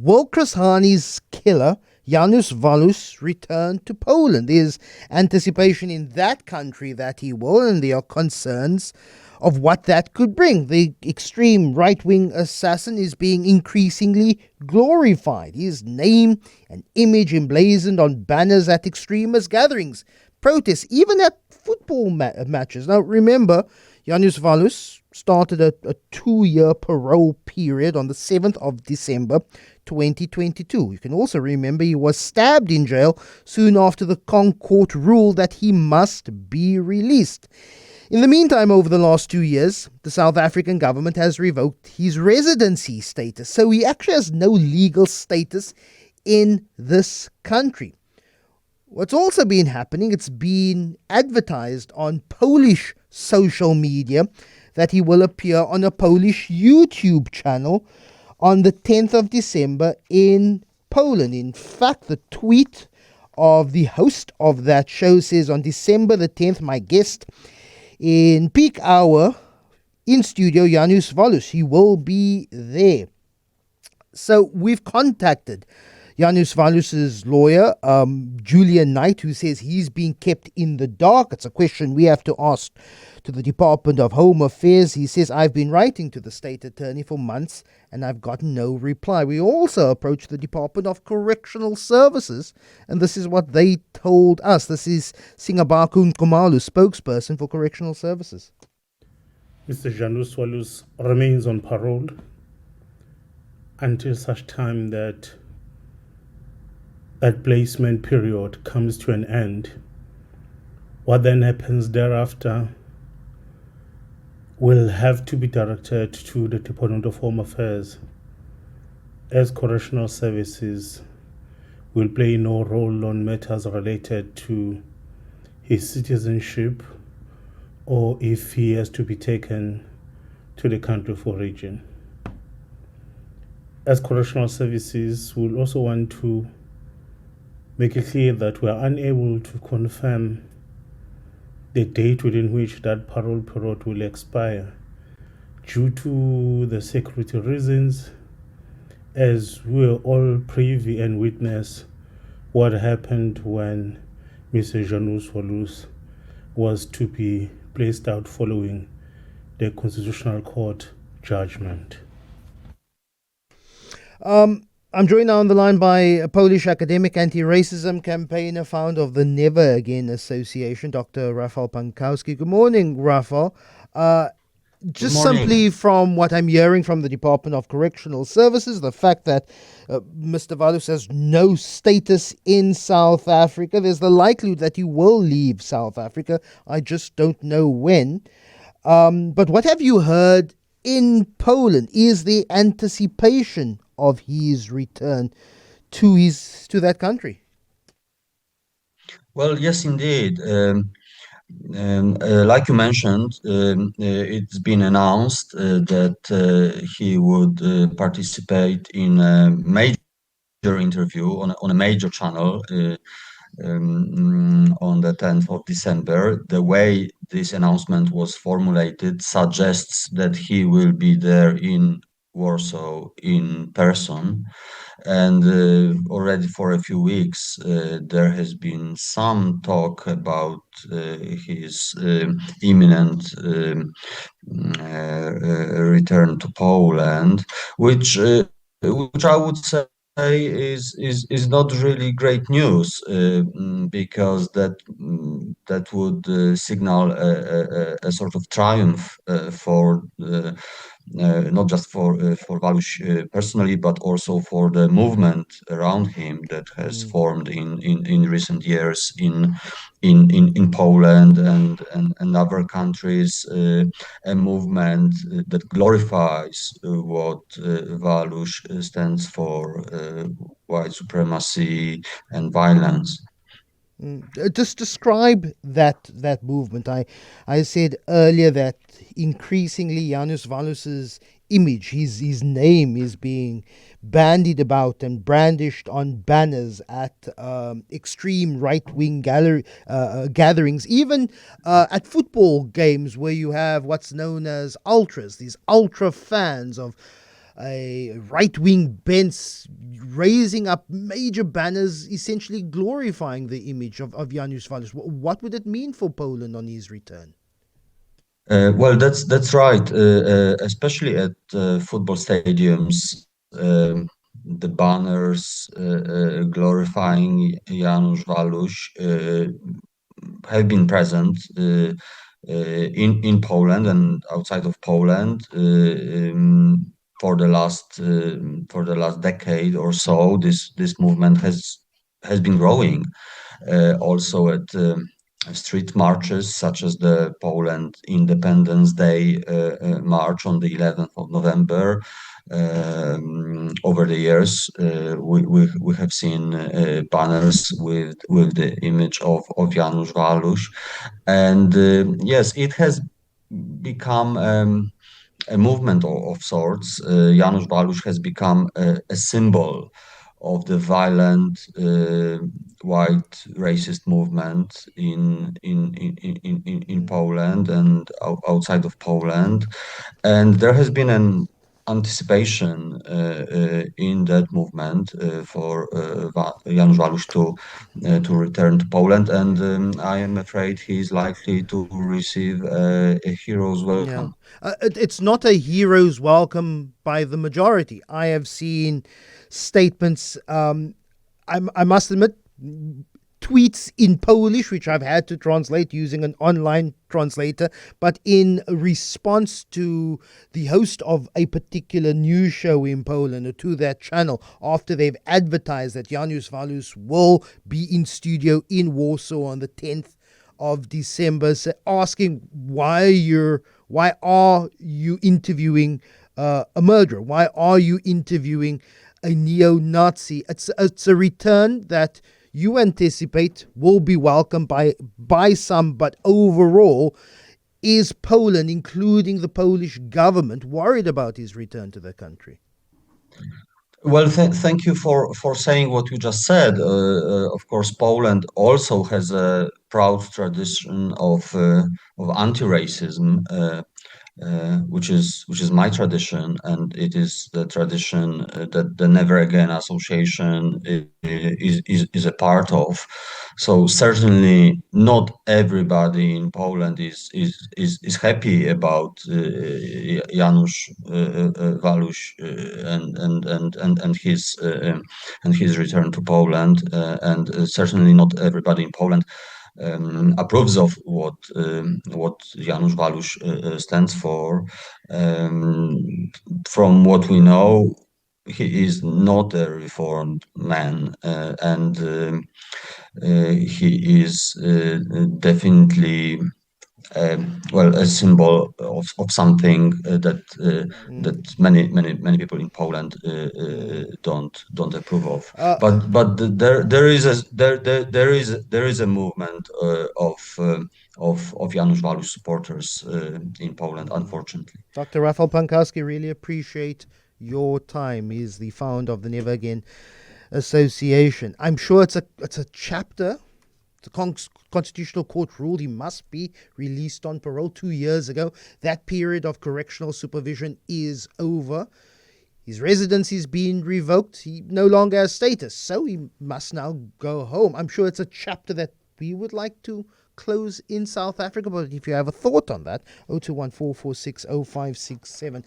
Will Chris Hani's killer, Janusz Walus, return to Poland? There's anticipation in that country that he will, and there are concerns of what that could bring. The extreme right-wing assassin is being increasingly glorified. His name and image emblazoned on banners at extremist gatherings, protests, even at football matches. Now, remember, Janusz Walus started a 2-year parole period on the 7th of December 2022. You can also remember he was stabbed in jail soon after the Court ruled that he must be released. In the meantime, over the last 2 years, the South African government has revoked his residency status, so he actually has no legal status in this country. What's also been happening, it's been advertised on Polish social media that he will appear on a Polish YouTube channel on the 10th of December in Poland. In fact, the tweet of the host of that show says, on December the 10th, my guest in peak hour in studio, Janusz Walus. He will be there. So we've contacted Janusz Walus's lawyer, Julian Knight, who says he's being kept in the dark. It's a question we have to ask to the Department of Home Affairs. He says, I've been writing to the state attorney for months and I've gotten no reply. We also approached the Department of Correctional Services, and this is what they told us. This is Singabakun Kumalu, spokesperson for Correctional Services. Mr. Janusz Walus remains on parole until such time that placement period comes to an end. What then happens thereafter will have to be directed to the Department of Home Affairs, as correctional services will play no role on matters related to his citizenship or if he has to be taken to the country of origin. As correctional services, we'll also want to make it clear that we are unable to confirm the date within which that parole period will expire due to the security reasons, as we are all privy and witness what happened when Mr. Janusz Walus was to be placed out following the Constitutional Court judgment. I'm joined now on the line by a Polish academic, anti-racism campaigner, founder of the Never Again Association, Dr. Rafal Pankowski. Good morning, Rafal. Just simply from what I'm hearing from the Department of Correctional Services, the fact that Mr. Walus has no status in South Africa, there's the likelihood that he will leave South Africa. I just don't know when. But what have you heard in Poland? Is the anticipation of his return to that country? Well, yes, indeed. Like you mentioned, it's been announced that he would participate in a major interview on a major channel on the 10th of December. The way this announcement was formulated suggests that he will be there in Warsaw in person, and already for a few weeks there has been some talk about his imminent return to Poland, which I would say is not really great news, because that would signal a sort of triumph for not just for Walus personally, but also for the movement around him that has formed in recent years in Poland and other countries, a movement that glorifies what Walus stands for, white supremacy and violence. Just describe that movement. I said earlier that increasingly Janusz Walus's image, his name is being bandied about and brandished on banners at extreme right-wing gatherings, even at football games where you have what's known as ultras, these ultra fans of a right-wing bents raising up major banners, essentially glorifying the image of Janusz Walus. What would it mean for Poland on his return? Well, that's right. Especially at football stadiums, the banners glorifying Janusz Walus have been present in Poland and outside of Poland for the last decade or so. This movement has been growing. Also at street marches such as the Poland Independence Day march on the 11th of November. Over the years, we have seen banners with the image of Janusz Walus, and yes, it has become a movement of sorts. Janusz Walus has become a symbol of the violent white racist movement in Poland and outside of Poland. And there has been an anticipation in that movement for Janusz Walus to return to Poland, and I am afraid he is likely to receive a hero's Yeah. welcome. It's not a hero's welcome by the majority. I have seen statements, I must admit, tweets in Polish, which I've had to translate using an online translator, but in response to the host of a particular news show in Poland or to that channel, after they've advertised that Janusz Walus will be in studio in Warsaw on the 10th of December, asking why are you interviewing a murderer? Why are you interviewing a neo-Nazi? It's a return that you anticipate will be welcomed by some, but overall, is Poland, including the Polish government, worried about his return to the country? Well, thank you for saying what you just said. Of course, Poland also has a proud tradition of anti-racism. Which is my tradition, and it is the tradition that the Never Again Association is a part of. So certainly not everybody in Poland is happy about Janusz Walus and his return to Poland, and certainly not everybody in Poland approves of what Janusz Walus stands for. From what we know, he is not a reformed man, and he is definitely well, a symbol of something that many people in Poland don't approve of. Uh, There is a movement of Janusz Walus supporters in Poland, unfortunately. Dr. Rafal Pankowski, really appreciate your time. He's the founder of the Never Again Association. I'm sure it's a chapter. The Constitutional Court ruled he must be released on parole 2 years ago. That period of correctional supervision is over. His residency's been revoked. He no longer has status, so he must now go home. I'm sure it's a chapter that we would like to close in South Africa, but if you have a thought on that, 0214460567.